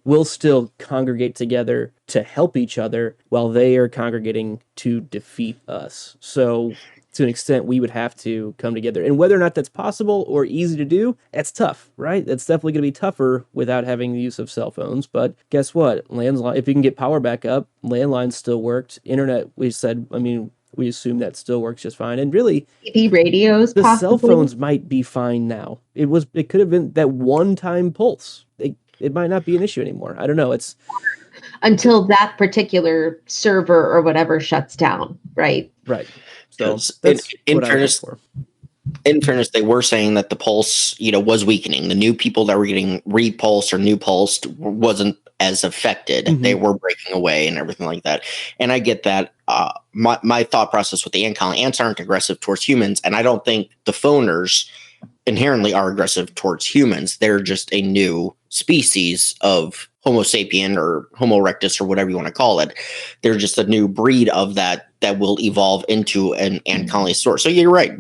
we'll still congregate together to help each other while they are congregating to defeat us. So to an extent, we would have to come together. And whether or not that's possible or easy to do, that's tough, right? That's definitely going to be tougher without having the use of cell phones. But guess what? If you can get power back up, landlines still worked. Internet, we assume that still works just fine. And really, TV radios, the possibly. cell phones might be fine now. It could have been that one-time pulse. It might not be an issue anymore. I don't know. It's until that particular server or whatever shuts down, right? right. So 'Cause that's in what I would fairness, hope for. in fairness, they were saying that the pulse, was weakening. The new people that were getting repulsed or new pulsed wasn't as affected. Mhm. They were breaking away and everything like that. And I get that. My thought process with the ant colony, ants aren't aggressive towards humans, and I don't think the phoners inherently are aggressive towards humans. They're just a new species of Homo sapien or Homo erectus or whatever you want to call it. They're just a new breed of that will evolve into an ant colony source. So you're right.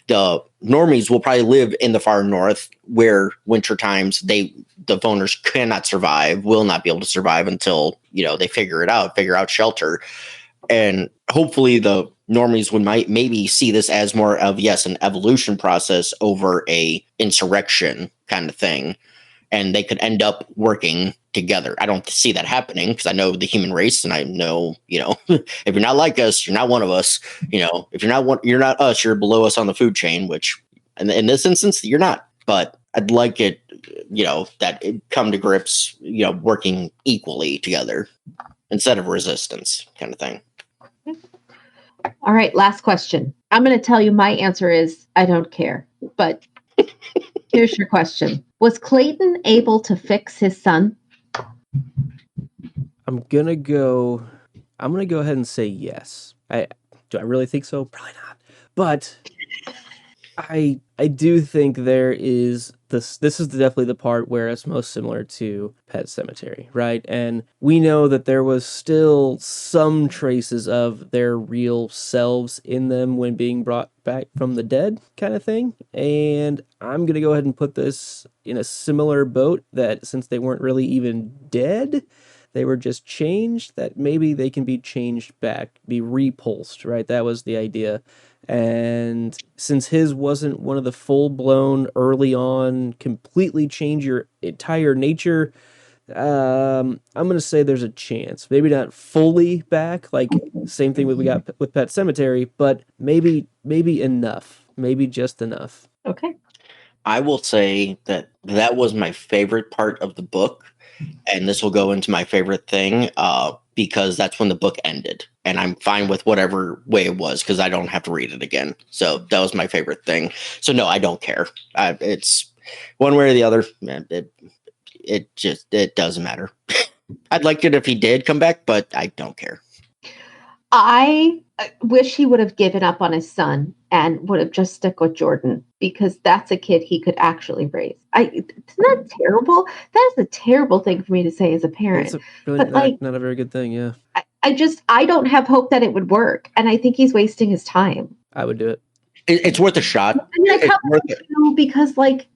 The normies will probably live in the far north where winter times the phoners cannot survive, will not be able to survive until, they figure out shelter. And hopefully the normies would maybe see this as more of, an evolution process over a insurrection kind of thing. And they could end up working together. I don't see that happening because I know the human race, and I know, if you're not like us, you're not one of us. If you're not us, you're below us on the food chain, which in this instance, you're not. But I'd like it, that it come to grips, working equally together instead of resistance kind of thing. All right, last question. I'm going to tell you my answer is I don't care. But here's your question. Was Clayton able to fix his son? I'm gonna go ahead and say yes. Do I really think so? Probably not. But I do think there is this is definitely the part where it's most similar to Pet Sematary, right? And we know that there was still some traces of their real selves in them when being brought back from the dead, kind of thing. And I'm gonna go ahead and put this in a similar boat, that since they weren't really even dead, they were just changed, that maybe they can be changed back, be repulsed, right? That was the idea. And since his wasn't one of the full-blown, early on, completely change your entire nature, I'm going to say there's a chance. Maybe not fully back, like same thing we got with Pet Sematary, but maybe enough. Maybe just enough. Okay. I will say that was my favorite part of the book, and this will go into my favorite thing because that's when the book ended, and I'm fine with whatever way it was because I don't have to read it again. So that was my favorite thing. So no, I don't care. It's one way or the other. Man, it doesn't matter. I'd like it if he did come back, but I don't care. I wish he would have given up on his son and would have just stuck with Jordan, because that's a kid he could actually raise. It's not terrible. That is a terrible thing for me to say as a parent. It's really but not a very good thing, yeah. I don't have hope that it would work, and I think he's wasting his time. I would do it. It's worth a shot. I mean, I probably do, because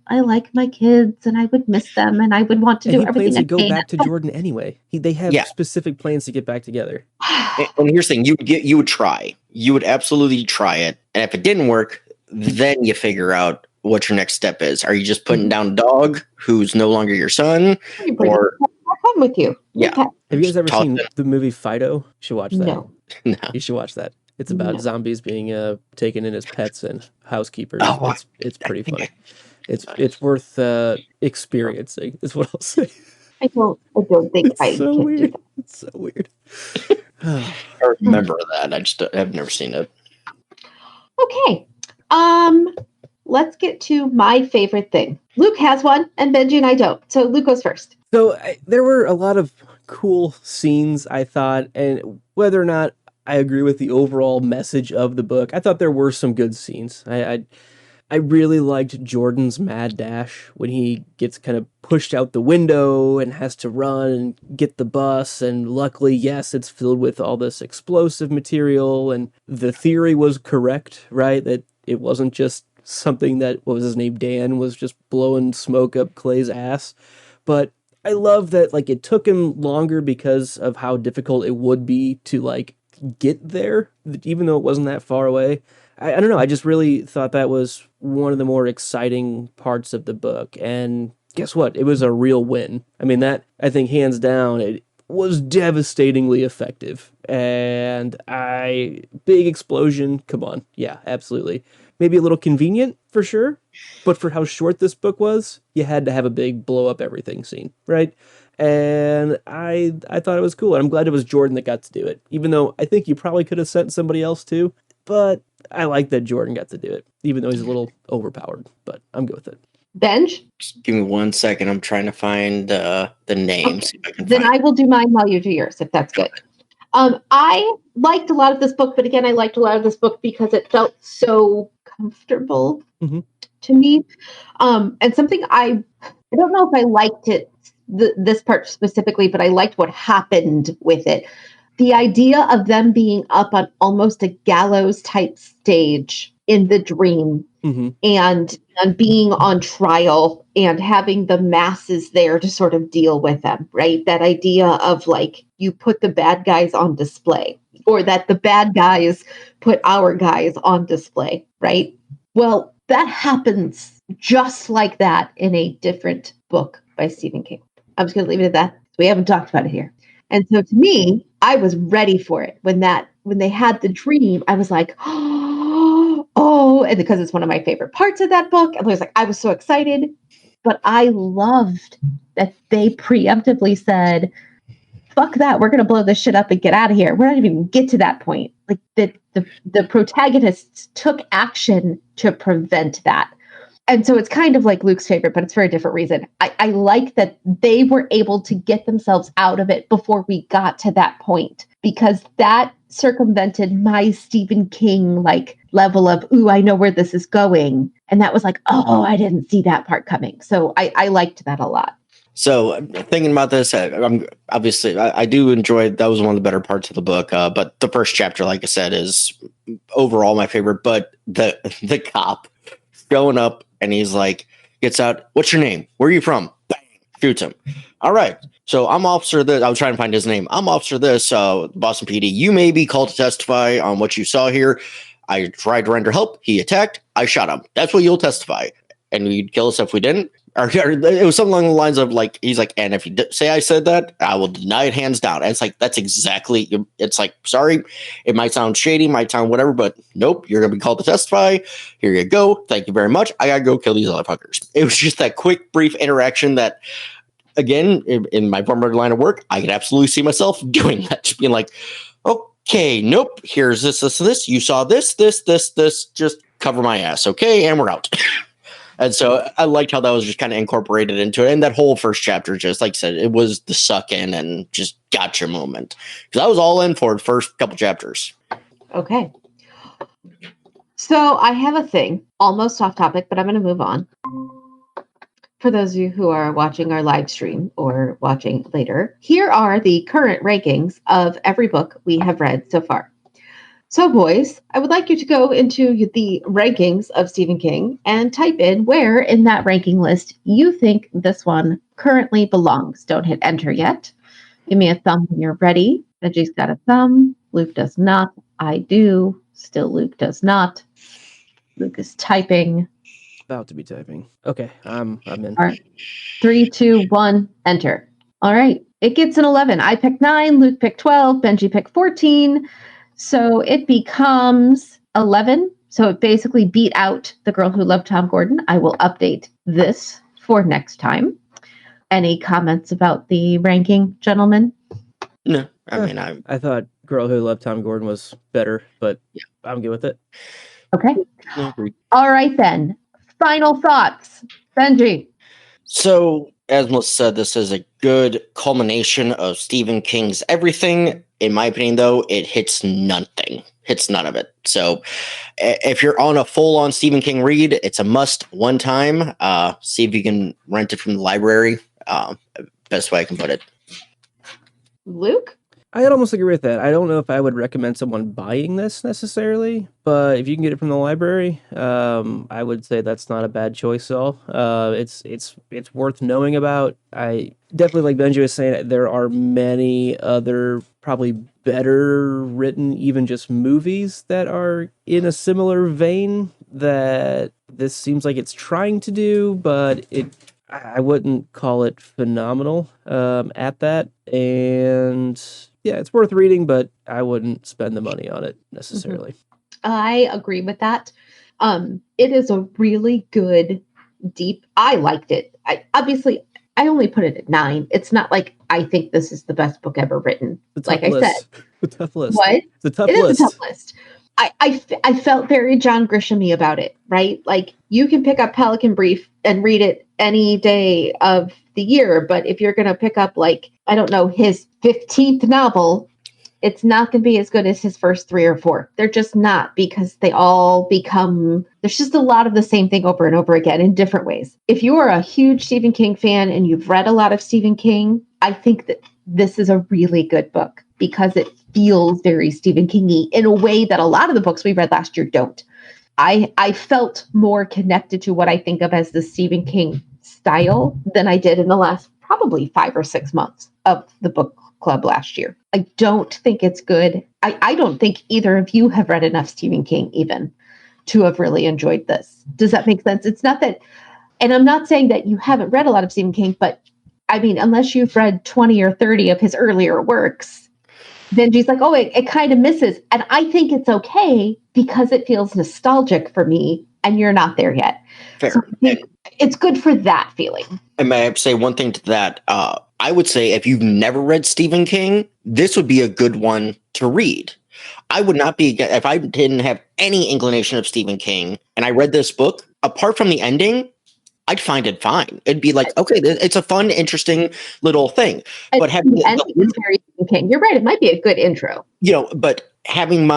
I like my kids and I would miss them and I would want to do everything. He plans to go back to Jordan anyway. They have specific plans to get back together. And here's the thing: you would try. You would absolutely try it, and if it didn't work, then you figure out what your next step is. Are you just putting down a dog who's no longer your son, or come with you? Yeah. Okay. Have you guys ever seen the movie Fido? You should watch that. No. You should watch that. It's about zombies being taken in as pets and housekeepers. Oh, it's pretty fun. It's worth experiencing, is what I'll say. I don't think It's I so can weird. do that. It's so weird. I remember that. I just have never seen it. Okay. Let's get to my favorite thing. Luke has one, and Benji and I don't. So Luke goes first. So there were a lot of cool scenes, I thought, and whether or not I agree with the overall message of the book, I thought there were some good scenes. I really liked Jordan's mad dash when he gets kind of pushed out the window and has to run and get the bus. And luckily, yes, it's filled with all this explosive material. And the theory was correct, right? That it wasn't just something that, what was his name, Dan, was just blowing smoke up Clay's ass. But I love that, it took him longer because of how difficult it would be to, get there, even though it wasn't that far away. I don't know. I just really thought that was one of the more exciting parts of the book. And guess what? It was a real win. I mean, that, I think, hands down, it was devastatingly effective. And big explosion. Come on. Yeah, absolutely. Maybe a little convenient for sure. But for how short this book was, you had to have a big blow up everything scene, right? And I thought it was cool. And I'm glad it was Jordan that got to do it. Even though I think you probably could have sent somebody else too. But I like that Jordan got to do it, even though he's a little overpowered. But I'm good with it. Benj? Just give me 1 second. I'm trying to find the names. Okay. Then I will do mine while you do yours, if that's good. I liked a lot of this book, but again, I liked a lot of this book because it felt so comfortable to me. And something I don't know if I liked it, this part specifically, but I liked what happened with it. The idea of them being up on almost a gallows type stage in the dream and being on trial and having the masses there to sort of deal with them, right? That idea of you put the bad guys on display, or that the bad guys put our guys on display, right? Well, that happens just like that in a different book by Stephen King. I'm just going to leave it at that. We haven't talked about it here. And so to me, I was ready for it. When they had the dream, I was like, oh, and because it's one of my favorite parts of that book, I was so excited. But I loved that they preemptively said, fuck that, we're going to blow this shit up and get out of here. We're not even get to that point. The protagonists took action to prevent that. And so it's kind of like Luke's favorite, but it's for a different reason. I like that they were able to get themselves out of it before we got to that point, because that circumvented my Stephen King like level of, ooh, I know where this is going. And that was like, oh, I didn't see that part coming. So I liked that a lot. So thinking about this, I'm obviously I do enjoy, that was one of the better parts of the book. But the first chapter, like I said, is overall my favorite. But the cop showing up and he's like, gets out, what's your name? Where are you from? Bang, shoots him. All right. So I'm officer this. I was trying to find his name. I'm officer this, Boston PD. You may be called to testify on what you saw here. I tried to render help. He attacked. I shot him. That's what you'll testify. And you'd kill us if we didn't. Or it was something along the lines of like, he's like, and if you say I said that, I will deny it hands down. And it's like, that's exactly, it's like, sorry, it might sound shady, might sound whatever, but nope, you're going to be called to testify. Here you go. Thank you very much. I got to go kill these other fuckers. It was just that quick, brief interaction that, again, in my former line of work, I could absolutely see myself doing that. Just being like, okay, nope, here's this. You saw this, just cover my ass. Okay. And we're out. And so I liked how that was just kind of incorporated into it. And that whole first chapter, just like I said, it was the suck in and just gotcha moment. Because I was all in for the first couple chapters. Okay. So I have a thing, almost off topic, but I'm going to move on. For those of you who are watching our live stream or watching later, here are the current rankings of every book we have read so far. So, boys, I would like you to go into the rankings of Stephen King and type in where in that ranking list you think this one currently belongs. Don't hit enter yet. Give me a thumb when you're ready. Reggie's got a thumb. Luke does not. I do. Still, Luke does not. Luke is typing. About to be typing. Okay, I'm in. All right. 3, 2, 1, enter. All right. It gets an 11. I picked 9. Luke picked 12. Benji picked 14. So it becomes 11. So it basically beat out The Girl Who Loved Tom Gordon. I will update this for next time. Any comments about the ranking, gentlemen? No, I mean, I thought Girl Who Loved Tom Gordon was better, but yeah, I'm good with it. Okay. I agree. All right, then. Final thoughts. Benji. So, as Melissa said, this is a good culmination of Stephen King's everything. In my opinion, though, it hits nothing. Hits none of it. So, if you're on a full-on Stephen King read, it's a must one time. See if you can rent it from the library. Best way I can put it. Luke? I'd almost agree with that. I don't know if I would recommend someone buying this necessarily, but if you can get it from the library, I would say that's not a bad choice at all. It's worth knowing about. I definitely, like Benji was saying, there are many other probably better written, even just movies that are in a similar vein that this seems like it's trying to do, but I wouldn't call it phenomenal at that. And yeah, it's worth reading, but I wouldn't spend the money on it necessarily. I agree with that. It is a really good, deep. I liked it. I only put it at 9. It's not like I think this is the best book ever written. Like I said, a tough list. What? It's a tough it list. Is a tough list. I felt very John Grisham-y about it, right? Like you can pick up Pelican Brief and read it any day of the year, but if you're going to pick up, like, I don't know, his 15th novel, it's not going to be as good as his first 3 or 4. They're just not, because they all become, there's just a lot of the same thing over and over again in different ways. If you are a huge Stephen King fan and you've read a lot of Stephen King, I think that this is a really good book because it feels very Stephen King-y in a way that a lot of the books we read last year don't. I felt more connected to what I think of as the Stephen King style than I did in the last probably 5 or 6 months of the book club last year. I don't think it's good. I don't think either of you have read enough Stephen King even to have really enjoyed this. Does that make sense? It's not that, and I'm not saying that you haven't read a lot of Stephen King, but I mean, unless you've read 20 or 30 of his earlier works, Benji's like, oh, it kind of misses. And I think it's okay because it feels nostalgic for me and you're not there yet. Fair. So I think it's good for that feeling. And may I say one thing to that? I would say if you've never read Stephen King, this would be a good one to read. I would not be, if I didn't have any inclination of Stephen King and I read this book, apart from the ending, I'd find it fine. It'd be like, okay, it's a fun, interesting little thing. But having the ending is very Stephen King. You're right. It might be a good intro. But having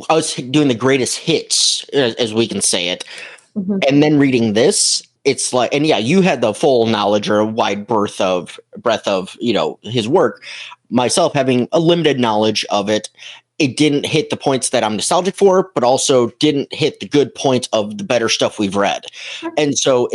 us doing the greatest hits, as we can say it, Mhm. and then reading this, it's like, and yeah, you had the full knowledge or a wide breadth of his work. Myself having a limited knowledge of it, it didn't hit the points that I'm nostalgic for, but also didn't hit the good points of the better stuff we've read. And so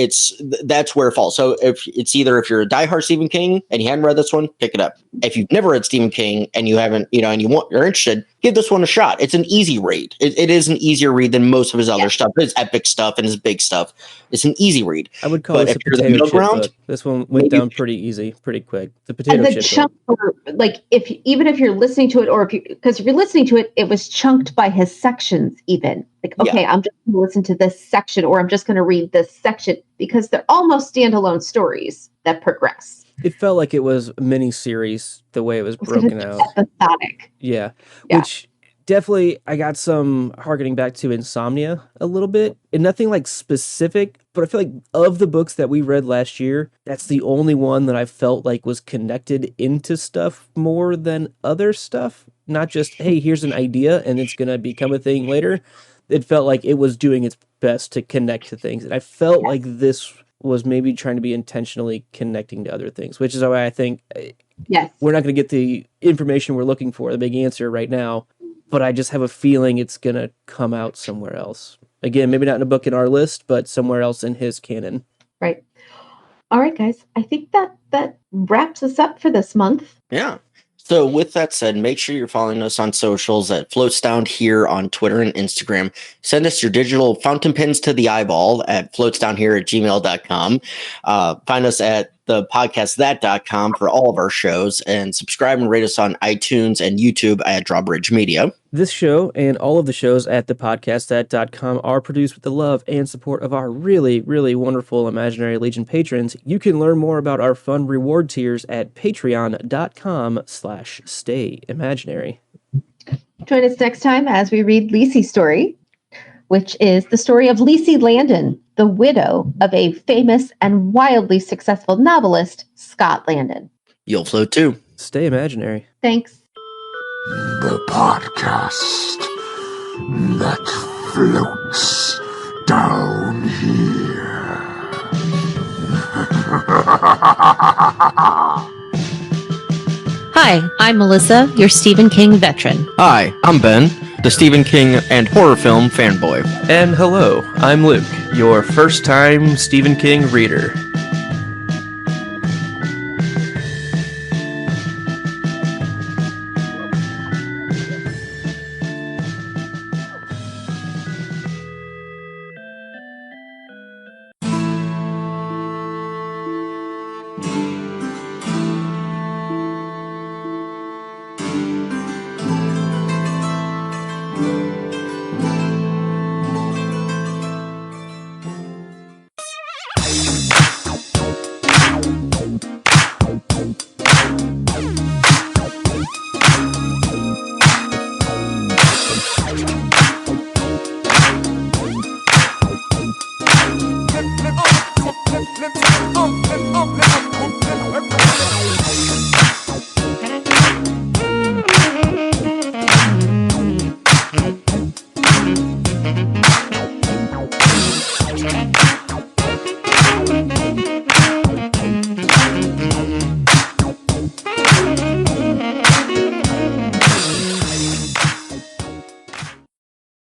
that's where it falls. So if you're a diehard Stephen King and you hadn't read this one, pick it up. If you've never read Stephen King and you haven't, and you're interested, give this one a shot. It's an easy read. It is an easier read than most of his other stuff, his epic stuff and his big stuff. It's an easy read. I would call this a potato chip book. This one went down pretty easy, pretty quick. The potato and the chip chunk, book. like if you're listening to it, because if you're listening to it, it was chunked by his sections. Even like, okay, I'm just going to listen to this section, or I'm just going to read this section, because they're almost standalone stories that progress. It felt like it was a mini series the way it was broken out. Episodic. Yeah, which definitely I got some harkening back to Insomnia a little bit, and nothing like specific, but I feel like of the books that we read last year, that's the only one that I felt like was connected into stuff more than other stuff. Not just, hey, here's an idea and it's gonna become a thing later. It felt like it was doing its best to connect to things, and I felt like this was maybe trying to be intentionally connecting to other things, which is why I think we're not going to get the information we're looking for, the big answer right now, but I just have a feeling it's going to come out somewhere else. Again, maybe not in a book in our list, but somewhere else in his canon. Right. All right, guys. I think that wraps us up for this month. Yeah. So with that said, make sure you're following us on socials at Floats Down Here on Twitter and Instagram. Send us your digital fountain pens to the eyeball at floatsdownhere@gmail.com. Find us at thepodcastthat.com for all of our shows, and subscribe and rate us on iTunes and YouTube at Drawbridge Media. This show and all of the shows at thepodcastthat.com are produced with the love and support of our really, really wonderful Imaginary Legion patrons. You can learn more about our fun reward tiers at patreon.com/stayimaginary. Join us next time as we read Lisey's story, which is the story of Lisey Landon, the widow of a famous and wildly successful novelist, Scott Landon. You'll float too. Stay imaginary. Thanks. The podcast that floats down here. Hi, I'm Melissa, your Stephen King veteran. Hi, I'm Ben, the Stephen King and horror film fanboy. And hello, I'm Luke, your first-time Stephen King reader.